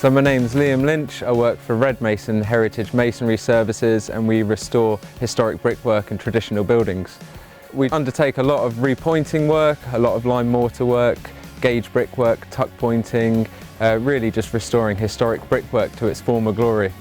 So my name's Lynch, I work for Red Mason Heritage Masonry Services and we restore historic brickwork and traditional buildings. We undertake a lot of repointing work, a lot of lime mortar work, gauge brickwork, tuck pointing, really just restoring historic brickwork to its former glory.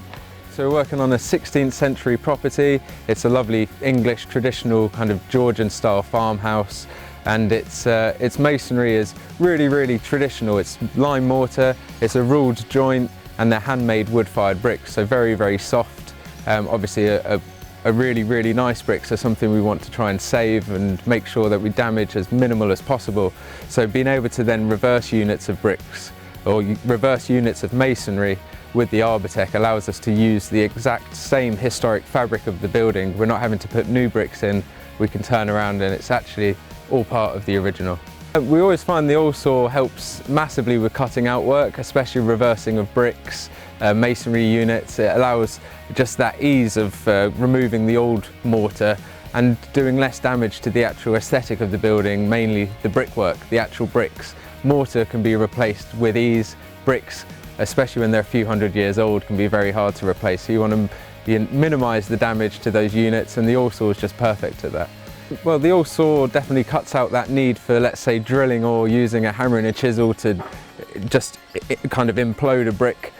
So we're working on a 16th century property. It's a lovely English traditional kind of Georgian style farmhouse, and its masonry is really traditional. It's lime mortar, it's a ruled joint, and they're handmade wood-fired bricks, so very soft. Obviously a really nice brick, so something we want to try and save and make sure that we damage as minimal as possible. So being able to then reverse units of bricks or reverse units of masonry with the Arbortech allows us to use the exact same historic fabric of the building. We're not having to put new bricks in, we can turn around and it's actually all part of the original. We always find the Allsaw helps massively with cutting out work, especially reversing of bricks, masonry units. It allows just that ease of removing the old mortar and doing less damage to the actual aesthetic of the building, mainly the brickwork, the actual bricks. Mortar can be replaced with ease. Bricks, especially when they're a few hundred years old, can be very hard to replace. So you want to minimise the damage to those units, and the Allsaw is just perfect at that. Well, the Allsaw definitely cuts out that need for, let's say, drilling or using a hammer and a chisel to just kind of implode a brick.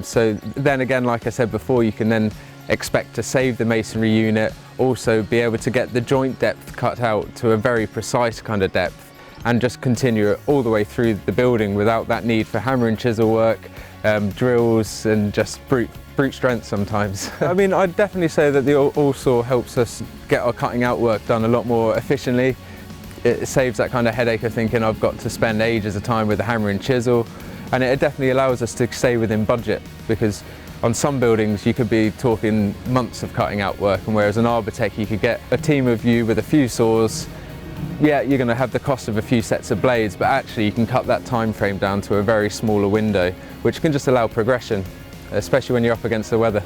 So then again, like I said before, you can then expect to save the masonry unit, also be able to get the joint depth cut out to a very precise kind of depth and just continue it all the way through the building without that need for hammer and chisel work, drills and just brute strength sometimes. I mean, I'd definitely say that the Allsaw helps us get our cutting out work done a lot more efficiently. It saves that kind of headache of thinking I've got to spend ages of time with a hammer and chisel, and it definitely allows us to stay within budget, because on some buildings you could be talking months of cutting out work, and whereas an Arbortech you could get a team of you with a few saws. Yeah, you're going to have the cost of a few sets of blades, but actually you can cut that time frame down to a very smaller window, which can just allow progression, especially when you're up against the weather.